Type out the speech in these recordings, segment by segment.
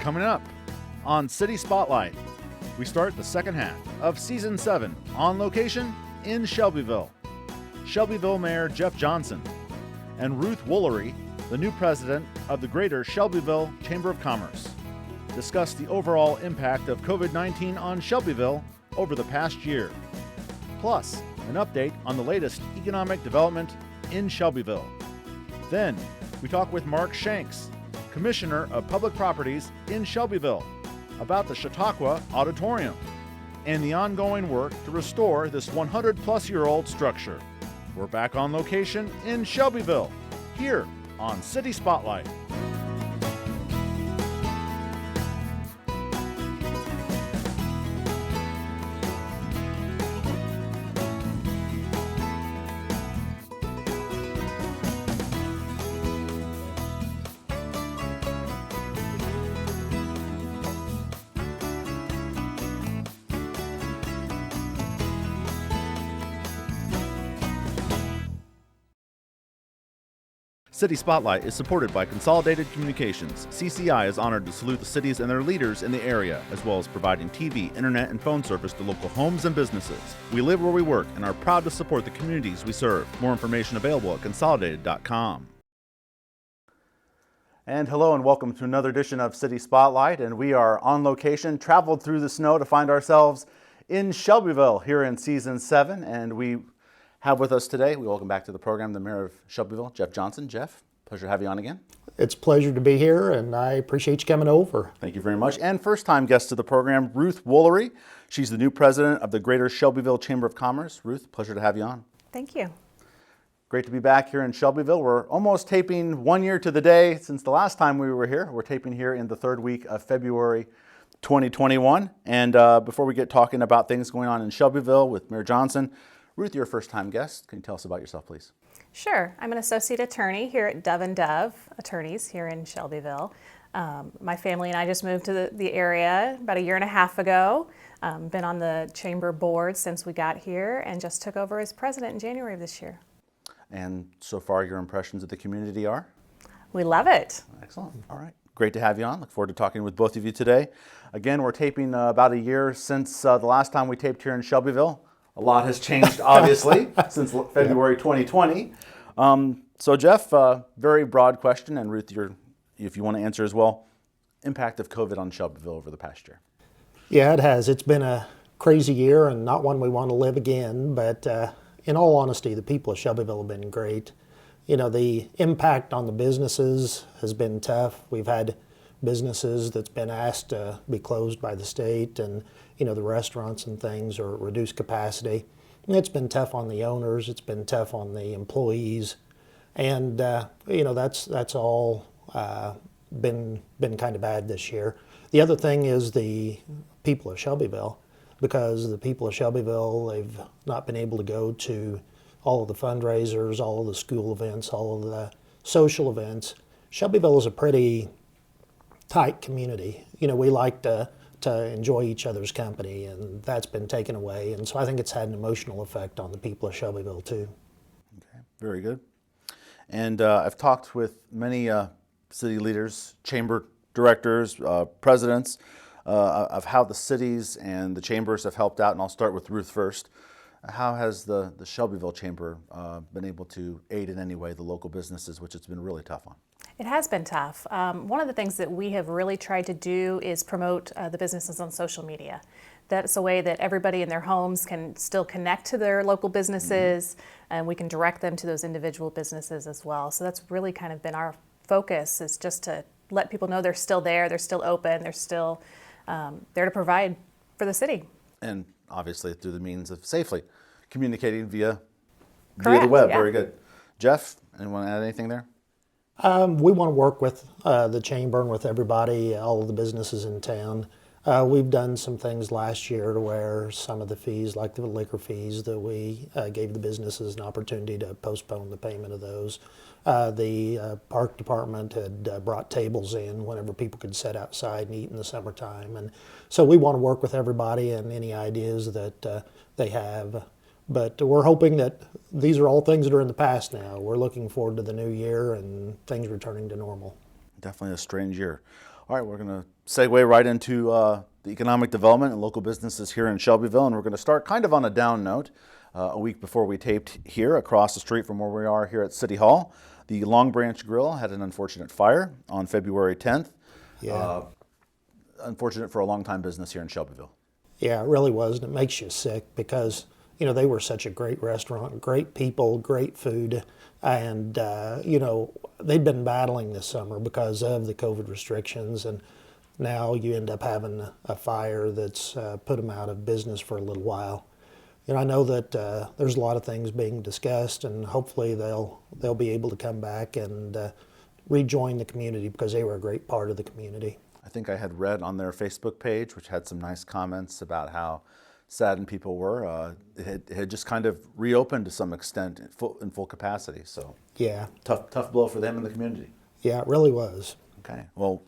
Coming up on City Spotlight, we start the second half of Season 7 on location in Shelbyville. Shelbyville Mayor Jeff Johnson and Ruth Woolery, the new president of the Greater Shelbyville Chamber of Commerce, discuss the overall impact of COVID-19 on Shelbyville over the past year. Plus, an update on the latest economic development in Shelbyville. Then, we talk with Shanks, Commissioner of Public Properties in Shelbyville, about the Chautauqua Auditorium and the ongoing work to restore this 100-plus-year-old structure. We're back on location in Shelbyville, here on City Spotlight. City Spotlight is supported by Consolidated Communications. CCI is honored to salute the cities and their leaders in the area, as well as providing TV, internet, and phone service to local homes and businesses. We live where we work and are proud to support the communities we serve. More information available at consolidated.com. And hello and welcome to another edition of City Spotlight. And we are on location, traveled through the snow to find ourselves in Shelbyville here in Season 7. And we have with us today, we welcome back to the program, the Mayor of Shelbyville, Jeff Johnson. Jeff, pleasure to have you on again. It's a pleasure to be here, and I appreciate you coming over. Thank you very much. And first-time guest to the program, Ruth Woolery. She's the new president of the Greater Shelbyville Chamber of Commerce. Ruth, pleasure to have you on. Thank you. Great to be back here in Shelbyville. We're almost taping 1 year to the day since the last time we were here. We're taping here in the third week of February 2021. And before we get talking about things going on in Shelbyville with Mayor Johnson, Ruth, you're a first-time guest. Can you tell us about yourself, please? Sure. I'm an associate attorney here at Dove & Dove Attorneys here in Shelbyville. My family and I just moved to the area about 1.5 years ago. Been on the chamber board since we got here and just took over as president in January of this year. And so far, your impressions of the community are? We love it. Excellent. All right. Great to have you on. Look forward to talking with both of you today. Again, we're taping about 1 year since the last time we taped here in Shelbyville. A lot has changed, obviously, since February 2020. So, Jeff, very broad question, and Ruth, if you want to answer as well, impact of COVID on Shelbyville over the past year. Yeah, it has. It's been a crazy year and not one we want to live again, but in all honesty, the people of Shelbyville have been great. You know, the impact on the businesses has been tough. We've had businesses that's been asked to be closed by the state, and the restaurants and things are reduced capacity. And it's been tough on the owners. It's been tough on the employees, and that's all been kind of bad this year. The other thing is the people of Shelbyville, because the people of Shelbyville, they've not been able to go to all of the fundraisers, all of the school events, all of the social events. Shelbyville is a pretty tight community. We like to enjoy each other's company, and that's been taken away. And so I think it's had an emotional effect on the people of Shelbyville too. Okay, very good. And I've talked with many city leaders, chamber directors, presidents, of how the cities and the chambers have helped out. And I'll start with Ruth first. How has the Shelbyville Chamber been able to aid in any way the local businesses, which it's been really tough on? It has been tough. One of the things that we have really tried to do is promote the businesses on social media. That's a way that everybody in their homes can still connect to their local businesses, and we can direct them to those individual businesses as well. So that's really kind of been our focus, is just to let people know they're still there, they're still open, they're still there to provide for the city. And obviously through the means of safely communicating via Correct, the web. Yeah. Very good. Jeff, anyone add anything there? We want to work with the chamber and with everybody, all of the businesses in town. We've done some things last year to where some of the fees, like the liquor fees, that we gave the businesses an opportunity to postpone the payment of those. The park department had brought tables in whenever people could sit outside and eat in the summertime. And so we want to work with everybody and any ideas that they have. But we're hoping that these are all things that are in the past now. We're looking forward to the new year and things returning to normal. Definitely a strange year. All right, we're going to segue right into the economic development and local businesses here in Shelbyville, and we're going to start kind of on a down note. A week before we taped here, across the street from where we are here at City Hall, the Long Branch Grill had an unfortunate fire on February 10th. Yeah. Unfortunate for a long-time business here in Shelbyville. Yeah, it really was, and it makes you sick because, they were such a great restaurant, great people, great food, and, they'd been battling this summer because of the COVID restrictions, and now you end up having a fire that's put them out of business for a little while. I know that there's a lot of things being discussed, and hopefully they'll be able to come back and rejoin the community because they were a great part of the community. I think I had read on their Facebook page, which had some nice comments about how saddened people were. It had just kind of reopened to some extent in full capacity. So yeah, tough blow for them in the community. Yeah, it really was. Okay, well,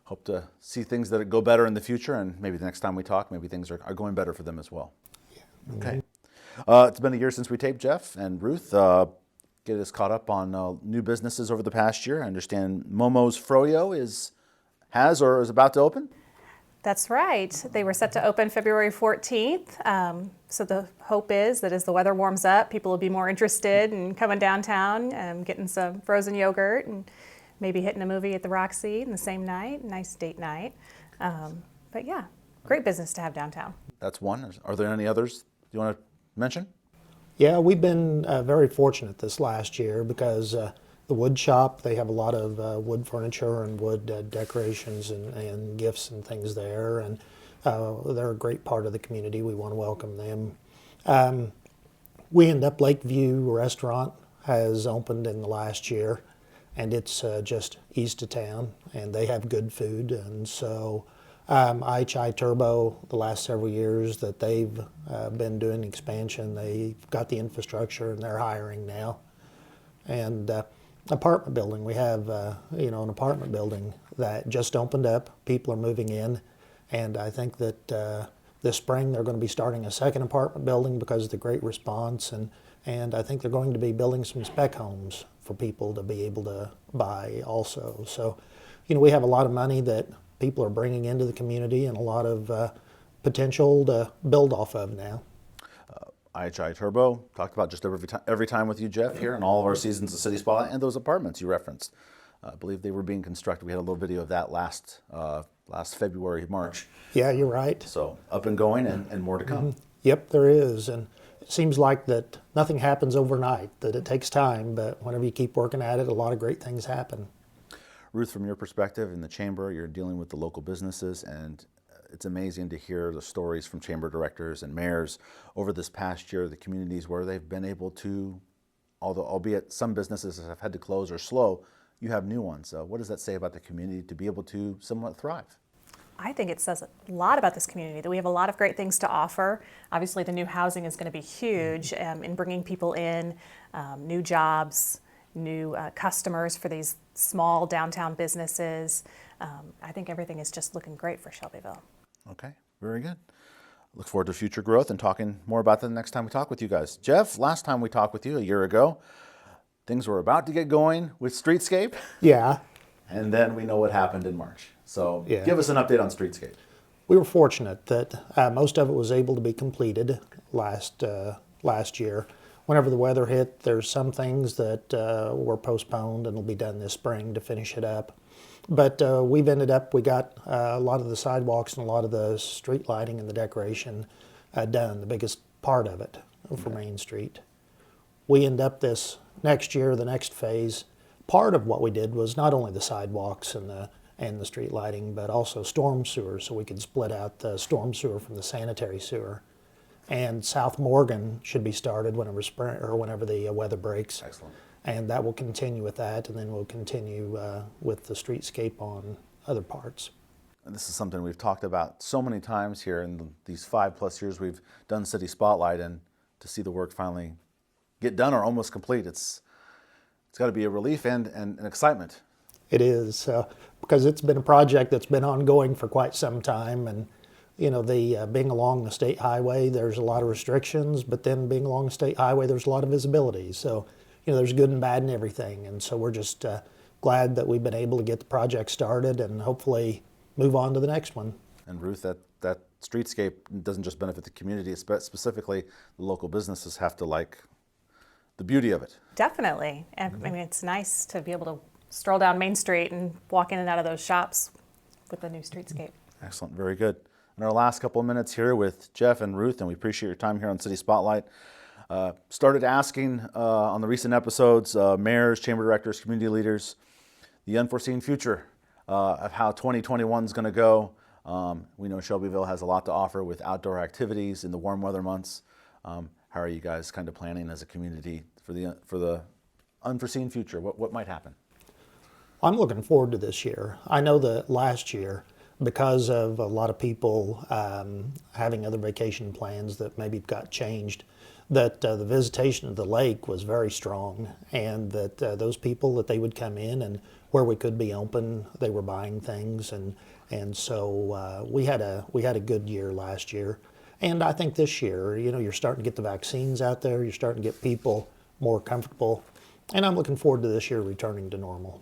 hope to see things that go better in the future, and maybe the next time we talk, maybe things are going better for them as well. Okay. It's been a year since we taped, Jeff and Ruth. Get us caught up on new businesses over the past year. I understand Momo's Froyo has or is about to open? That's right. They were set to open February 14th. So the hope is that as the weather warms up, people will be more interested in coming downtown, getting some frozen yogurt, and maybe hitting a movie at the Roxy in the same night. Nice date night. But yeah, great business to have downtown. That's one. Are there any others you want to mention? Yeah, we've been very fortunate this last year because the wood shop, they have a lot of wood furniture and wood decorations and gifts and things there, and they're a great part of the community. We want to welcome them. We end up Lakeview Restaurant has opened in the last year, and it's just east of town, and they have good food, and so IHI Turbo, the last several years that they've been doing expansion, they've got the infrastructure and they're hiring now. And apartment building, we have an apartment building that just opened up. People are moving in, and I think that this spring they're going to be starting a second apartment building because of the great response, and I think they're going to be building some spec homes for people to be able to buy also. So, we have a lot of money that people are bringing into the community and a lot of potential to build off of now. IHI Turbo, talked about just every time with you, Jeff, here in all of our seasons of City Spotlight, and those apartments you referenced. I believe they were being constructed. We had a little video of that last February, March. Yeah, you're right. So up and going and more to come. Mm-hmm. Yep, there is. And it seems like that nothing happens overnight, that it takes time, but whenever you keep working at it, a lot of great things happen. Ruth, from your perspective in the chamber, you're dealing with the local businesses, and it's amazing to hear the stories from chamber directors and mayors over this past year, the communities where they've been able to, albeit some businesses have had to close or slow, you have new ones. What does that say about the community to be able to somewhat thrive? I think it says a lot about this community, that we have a lot of great things to offer. Obviously, the new housing is going to be huge in bringing people in, new jobs, new customers for these small downtown businesses. I think everything is just looking great for Shelbyville. Okay, very good. Look forward to future growth and talking more about that the next time we talk with you guys. Jeff, last time we talked with you a year ago, things were about to get going with Streetscape. Yeah. And then we know what happened in March. So Yeah. Give us an update on Streetscape. We were fortunate that most of it was able to be completed last year. Whenever the weather hit, there's some things that were postponed and will be done this spring to finish it up. But we got a lot of the sidewalks and a lot of the street lighting and the decoration done, the biggest part of it for Main Street. We end up this next year, the next phase, part of what we did was not only the sidewalks and the street lighting, but also storm sewer, so we could split out the storm sewer from the sanitary sewer. And South Morgan should be started whenever the weather breaks. Excellent. And that will continue with that, and then we'll continue with the streetscape on other parts. And this is something we've talked about so many times here in these 5+ years we've done City Spotlight, and to see the work finally get done or almost complete, it's got to be a relief and an excitement. It is, because it's been a project that's been ongoing for quite some time, and being along the state highway, there's a lot of restrictions, but then being along the state highway, there's a lot of visibility. So, there's good and bad in everything, and so we're just glad that we've been able to get the project started and hopefully move on to the next one. And Ruth, that streetscape doesn't just benefit the community, specifically the local businesses have to like the beauty of it. Definitely. And I mean, it's nice to be able to stroll down Main Street and walk in and out of those shops with the new streetscape. Excellent, very good. In our last couple of minutes here with Jeff and Ruth, and we appreciate your time here on City Spotlight. Started asking on the recent episodes, mayors, chamber directors, community leaders, the unforeseen future of how 2021 is going to go. We know Shelbyville has a lot to offer with outdoor activities in the warm weather months. How are you guys kind of planning as a community for the unforeseen future? What might happen? I'm looking forward to this year. I know that last year, because of a lot of people having other vacation plans that maybe got changed, that the visitation of the lake was very strong, and that those people, that they would come in and where we could be open, they were buying things, and so we had a good year last year. And I think this year, you're starting to get the vaccines out there, you're starting to get people more comfortable, and I'm looking forward to this year returning to normal.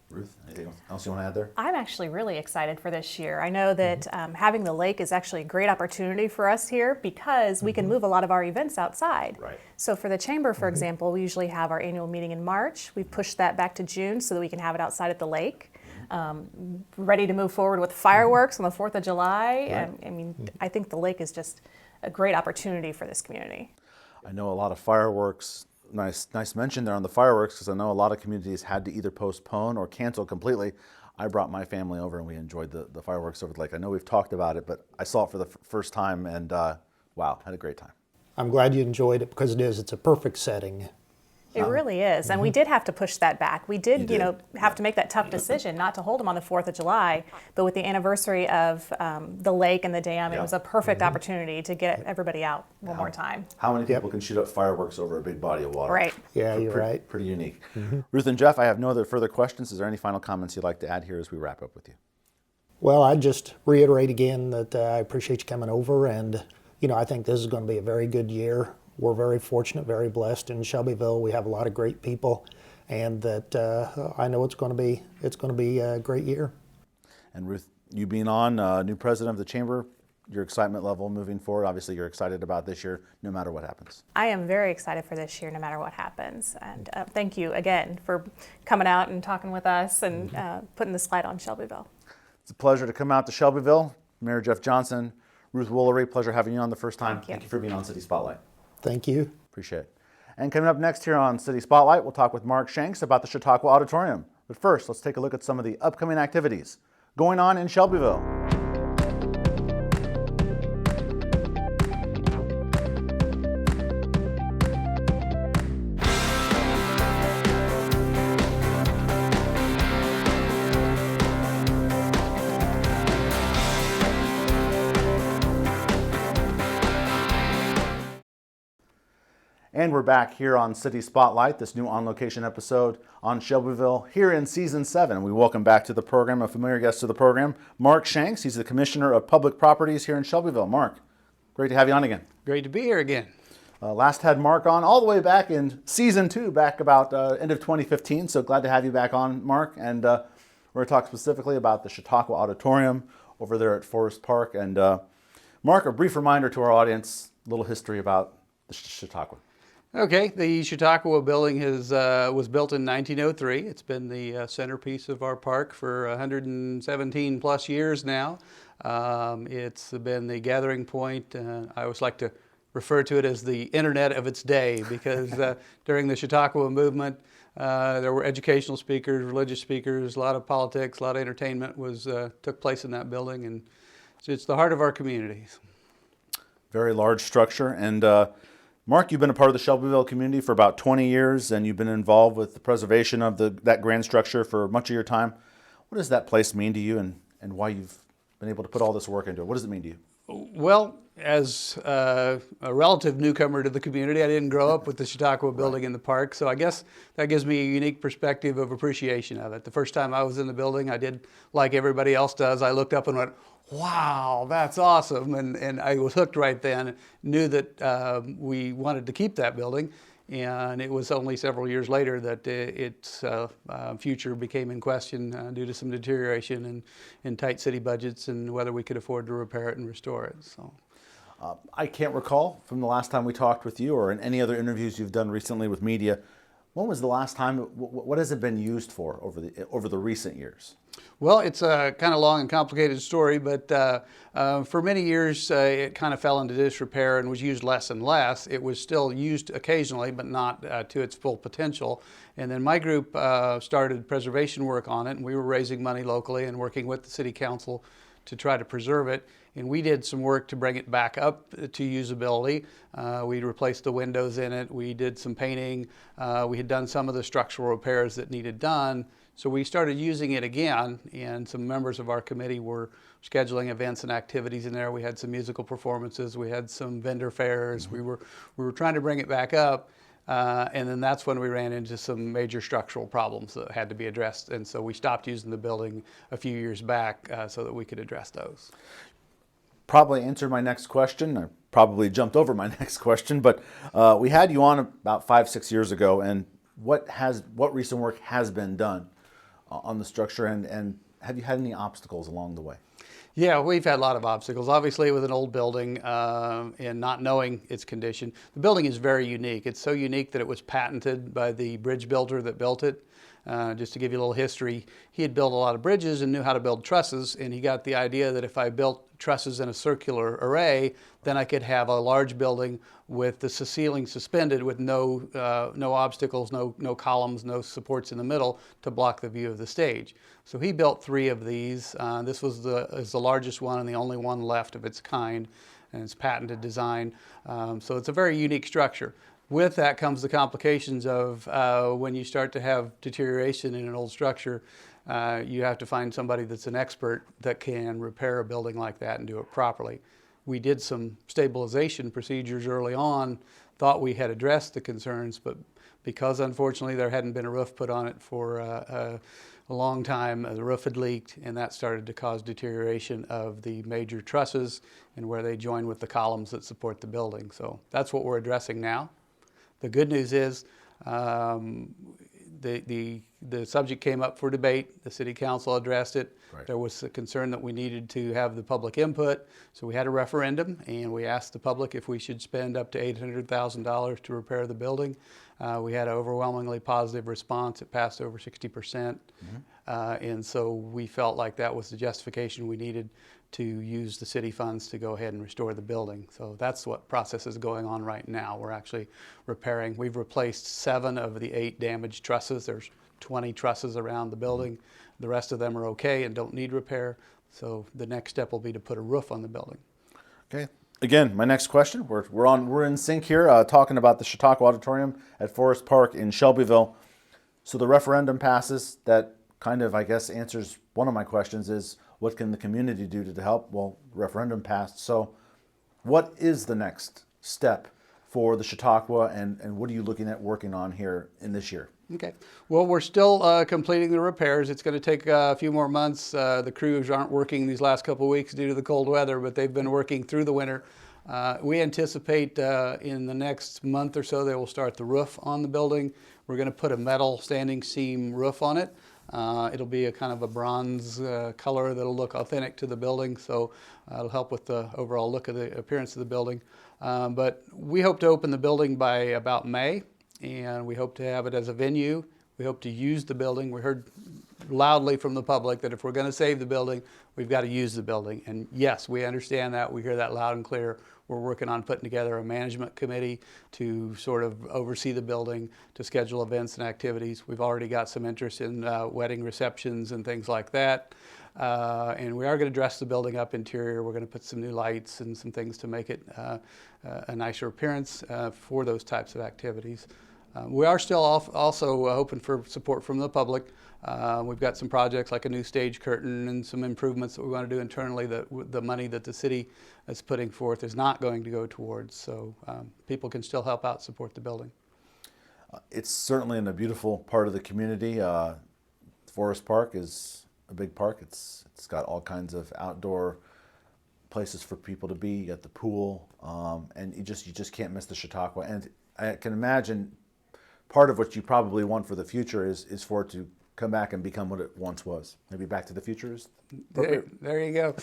Ruth, anything else you want to add there? I'm actually really excited for this year. I know that having the lake is actually a great opportunity for us here because we can move a lot of our events outside. Right. So for the chamber, for example, we usually have our annual meeting in March. We've pushed that back to June so that we can have it outside at the lake. Ready to move forward with fireworks on the 4th of July. Right. I mean, I think the lake is just a great opportunity for this community. I know a lot of fireworks. Nice mention there on the fireworks, because I know a lot of communities had to either postpone or cancel completely. I brought my family over and we enjoyed the fireworks over the lake. I know we've talked about it, but I saw it for the first time and wow, had a great time. I'm glad you enjoyed it because it's a perfect setting. It really is. And we did have to push that back. We did, You did. have to make that tough decision not to hold them on the 4th of July. But with the anniversary of the lake and the dam, it was a perfect opportunity to get everybody out one more time. How many people can shoot up fireworks over a big body of water? Right. Yeah, you're right. Pretty unique. Ruth and Jeff, I have no other further questions. Is there any final comments you'd like to add here as we wrap up with you? Well, I'd just reiterate again that I appreciate you coming over, and I think this is going to be a very good year. We're very fortunate, very blessed in Shelbyville. We have a lot of great people, and that I know it's going to be a great year. And Ruth, you being on, new president of the chamber, your excitement level moving forward, obviously you're excited about this year no matter what happens. I am very excited for this year no matter what happens. And thank you again for coming out and talking with us and putting this light on Shelbyville. It's a pleasure to come out to Shelbyville. Mayor Jeff Johnson, Ruth Woolery, pleasure having you on the first time. Thank you for being on City Spotlight. Thank you. Appreciate it. And coming up next here on City Spotlight, we'll talk with Mark Shanks about the Chautauqua Auditorium. But first, let's take a look at some of the upcoming activities going on in Shelbyville. And we're back here on City Spotlight, this new on-location episode on Shelbyville here in Season 7. We welcome back to the program a familiar guest to the program, Mark Shanks. He's the Commissioner of Public Properties here in Shelbyville. Mark, great to have you on again. Great to be here again. Last had Mark on all the way back in Season 2, back about end of 2015. So glad to have you back on, Mark. And we're going to talk specifically about the Chautauqua Auditorium over there at Forest Park. And Mark, a brief reminder to our audience, a little history about the Chautauqua. Okay, the Chautauqua building was built in 1903. It's been the centerpiece of our park for 117 plus years now. It's been the gathering point. I always like to refer to it as the internet of its day because during the Chautauqua movement, there were educational speakers, religious speakers, a lot of politics, a lot of entertainment took place in that building, and it's the heart of our communities. Very large structure. And Mark, you've been a part of the Shelbyville community for about 20 years, and you've been involved with the preservation of that grand structure for much of your time. What does that place mean to you, and why you've been able to put all this work into it? What does it mean to you? Well, as a relative newcomer to the community, I didn't grow up with the Chautauqua building in the park, so I guess that gives me a unique perspective of appreciation of it. The first time I was in the building, I did like everybody else does. I looked up and went, wow, that's awesome, and I was hooked right then. Knew that we wanted to keep that building, And it was only several years later that its future became in question due to some deterioration in tight city budgets and whether we could afford to repair it and restore it. So. I can't recall from the last time we talked with you or in any other interviews you've done recently with media. When was the last time? What has it been used for over the recent years? Well, it's a kind of long and complicated story, but for many years it kind of fell into disrepair and was used less and less. It was still used occasionally, but not to its full potential. And then my group started preservation work on it, and we were raising money locally and working with the city council to try to preserve it. And we did some work to bring it back up to usability. We replaced the windows in it. We did some painting. We had done some of the structural repairs that needed done. So we started using it again, and some members of our committee were scheduling events and activities in there. We had some musical performances. We had some vendor fairs. We were trying to bring it back up. And then that's when we ran into some major structural problems that had to be addressed. And so we stopped using the building a few years back so that we could address those. Probably answered my next question. I probably jumped over my next question, but we had you on about 5-6 years ago, and what recent work has been done on the structure, and have you had any obstacles along the way? Yeah, we've had a lot of obstacles. Obviously, with an old building and not knowing its condition, the building is very unique. It's so unique that it was patented by the bridge builder that built it. Just to give you a little history, he had built a lot of bridges and knew how to build trusses, and he got the idea that if I built trusses in a circular array, then I could have a large building with the ceiling suspended with no obstacles, no columns, no supports in the middle to block the view of the stage. So he built 3 of these. This is the largest one and the only one left of its kind, and it's patented design. So it's a very unique structure. With that comes the complications of when you start to have deterioration in an old structure, you have to find somebody that's an expert that can repair a building like that and do it properly. We did some stabilization procedures early on, thought we had addressed the concerns, but because unfortunately there hadn't been a roof put on it for a long time, the roof had leaked, and that started to cause deterioration of the major trusses and where they join with the columns that support the building. So that's what we're addressing now. The good news is the subject came up for debate. The city council addressed it. Right. There was a concern that we needed to have the public input, so we had a referendum, and we asked the public if we should spend up to $800,000 to repair the building. We had an overwhelmingly positive response. It passed over 60%, and so we felt like that was the justification we needed to use the city funds to go ahead and restore the building. So that's what process is going on right now. We're actually repairing. We've replaced 7 of the 8 damaged trusses. There's 20 trusses around the building. The rest of them are okay and don't need repair. So the next step will be to put a roof on the building. Okay. Again, my next question. We're in sync here, talking about the Chautauqua Auditorium at Forest Park in Shelbyville. So the referendum passes. That kind of, I guess, answers one of my questions: is what can the community do to help? Well, the referendum passed. So what is the next step for the Chautauqua, and what are you looking at working on here in this year? Okay. Well, we're still completing the repairs. It's going to take a few more months. The crews aren't working these last couple of weeks due to the cold weather, but they've been working through the winter. We anticipate in the next month or so they will start the roof on the building. We're going to put a metal standing seam roof on it. It'll be a kind of a bronze color that'll look authentic to the building, so it'll help with the overall look of the appearance of the building. But we hope to open the building by about May, and we hope to have it as a venue. We hope to use the building. We heard loudly from the public that if we're going to save the building, we've got to use the building. And yes, we understand that. We hear that loud and clear. We're working on putting together a management committee to sort of oversee the building, to schedule events and activities. We've already got some interest in wedding receptions and things like that. And we are going to dress the building up interior. We're going to put some new lights and some things to make it a nicer appearance for those types of activities. We are still also hoping for support from the public. We've got some projects like a new stage curtain and some improvements that we want to do internally that the money that the city is putting forth is not going to go towards. So people can still help out, support the building. It's certainly in a beautiful part of the community. Forest Park is a big park. It's got all kinds of outdoor places for people to be. You got the pool, and you just can't miss the Chautauqua. And I can imagine part of what you probably want for the future is for it to come back and become what it once was. Maybe Back to the Future is there you go.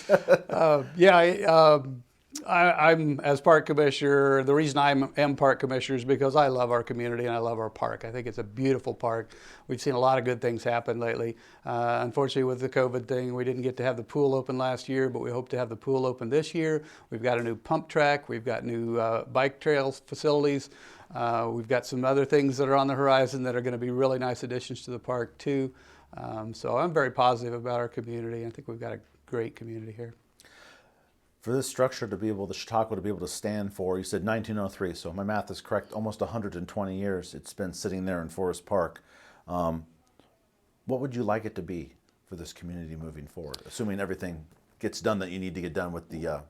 I'm as park commissioner. The reason I am park commissioner is because I love our community and I love our park. I think it's a beautiful park. We've seen a lot of good things happen lately. Unfortunately, with the COVID thing, we didn't get to have the pool open last year, but we hope to have the pool open this year. We've got a new pump track. We've got new bike trails facilities. We've got some other things that are on the horizon that are going to be really nice additions to the park too. So I'm very positive about our community. I think we've got a great community here. For this structure to be able, the Chautauqua to be able to stand for, you said 1903, so my math is correct, almost 120 years it's been sitting there in Forest Park. What would you like it to be for this community moving forward, assuming everything gets done that you need to get done with the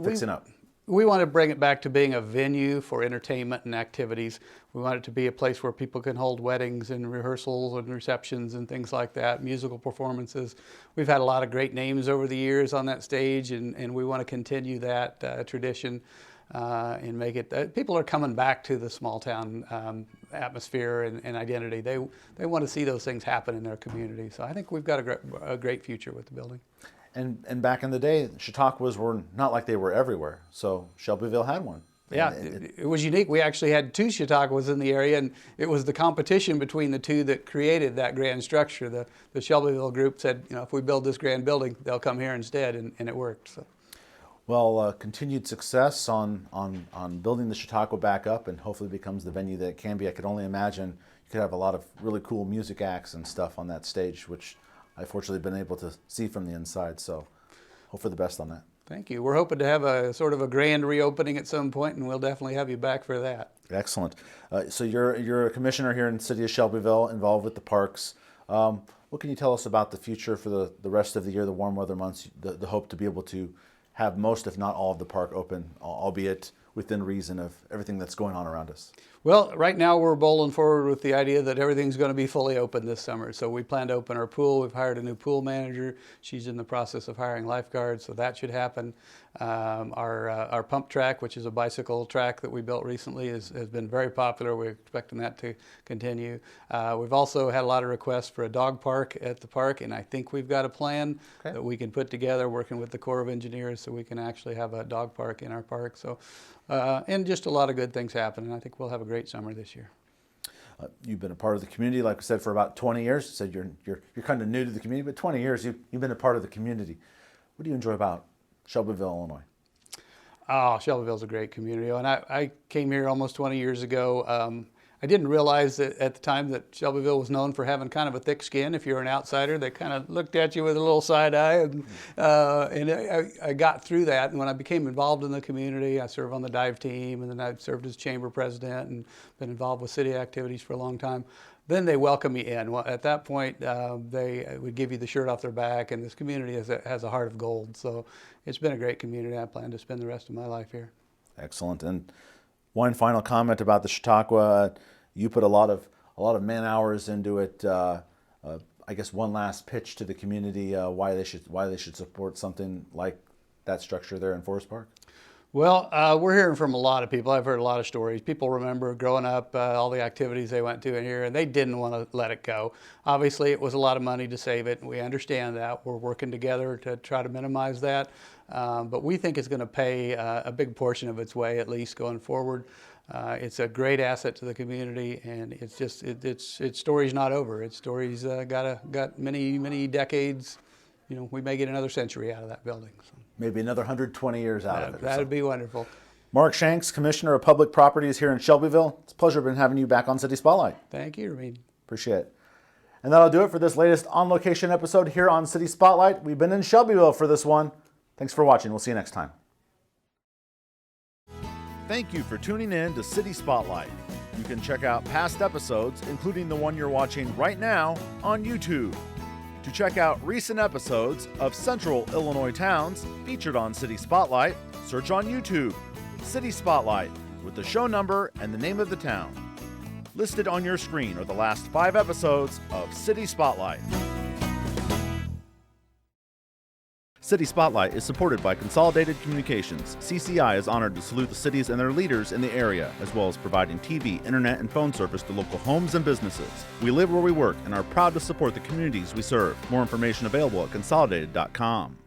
fixing up? We want to bring it back to being a venue for entertainment and activities. We want it to be a place where people can hold weddings and rehearsals and receptions and things like that, musical performances. We've had a lot of great names over the years on that stage, and we want to continue that tradition and make it. People are coming back to the small town atmosphere and identity. They want to see those things happen in their community. So I think we've got a great future with the building. And back in the day, Chautauquas were not like they were everywhere. So Shelbyville had one. Yeah, it was unique. We actually had two Chautauquas in the area, and it was the competition between the two that created that grand structure. The Shelbyville group said, if we build this grand building, they'll come here instead, and it worked. So. Well, continued success on building the Chautauqua back up, and hopefully becomes the venue that it can be. I could only imagine you could have a lot of really cool music acts and stuff on that stage, which I've fortunately been able to see from the inside, so hope for the best on that. Thank you. We're hoping to have a sort of a grand reopening at some point, and we'll definitely have you back for that. Excellent. So you're a commissioner here in the city of Shelbyville, involved with the parks. What can you tell us about the future for the rest of the year, the warm weather months, the hope to be able to have most, if not all, of the park open, albeit within reason of everything that's going on around us? Well, right now we're bowling forward with the idea that everything's going to be fully open this summer. So we plan to open our pool. We've hired a new pool manager. She's in the process of hiring lifeguards, so that should happen. Our pump track, which is a bicycle track that we built recently, has been very popular. We're expecting that to continue. We've also had a lot of requests for a dog park at the park, and I think we've got a plan that we can put together working with the Corps of Engineers so we can actually have a dog park in our park. So, and just a lot of good things happening. I think we'll have a great summer this year. You've been a part of the community, like I said, for about 20 years. You said you're kind of new to the community, but 20 years you've been a part of the community. What do you enjoy about Shelbyville, Illinois? Oh, Shelbyville's a great community. And I came here almost 20 years ago. I didn't realize that at the time that Shelbyville was known for having kind of a thick skin. If you're an outsider, they kind of looked at you with a little side eye. And I got through that. And when I became involved in the community, I served on the dive team, and then I served as chamber president and been involved with city activities for a long time. Then they welcome me in. Well, at that point, they would give you the shirt off their back, and this community has a heart of gold. So it's been a great community. I plan to spend the rest of my life here. Excellent. And one final comment about the Chautauqua. You put a lot of man hours into it. I guess one last pitch to the community why they should support something like that structure there in Forest Park. Well, we're hearing from a lot of people. I've heard a lot of stories. People remember growing up, all the activities they went to in here, and they didn't want to let it go. Obviously, it was a lot of money to save it, and we understand that. We're working together to try to minimize that. But we think it's going to pay a big portion of its way, at least going forward. It's a great asset to the community, and it's just its story's not over. Its story's got many decades. We may get another century out of that building. So. Maybe another 120 years out of it. That'd be wonderful. Mark Shanks, Commissioner of Public Properties here in Shelbyville. It's a pleasure having you back on City Spotlight. Thank you, Reed. Appreciate it. And that'll do it for this latest On Location episode here on City Spotlight. We've been in Shelbyville for this one. Thanks for watching. We'll see you next time. Thank you for tuning in to City Spotlight. You can check out past episodes, including the one you're watching right now, on YouTube. To check out recent episodes of Central Illinois towns featured on City Spotlight, search on YouTube, City Spotlight, with the show number and the name of the town. Listed on your screen are the last 5 episodes of City Spotlight. City Spotlight is supported by Consolidated Communications. CCI is honored to salute the cities and their leaders in the area, as well as providing TV, internet, and phone service to local homes and businesses. We live where we work and are proud to support the communities we serve. More information available at consolidated.com.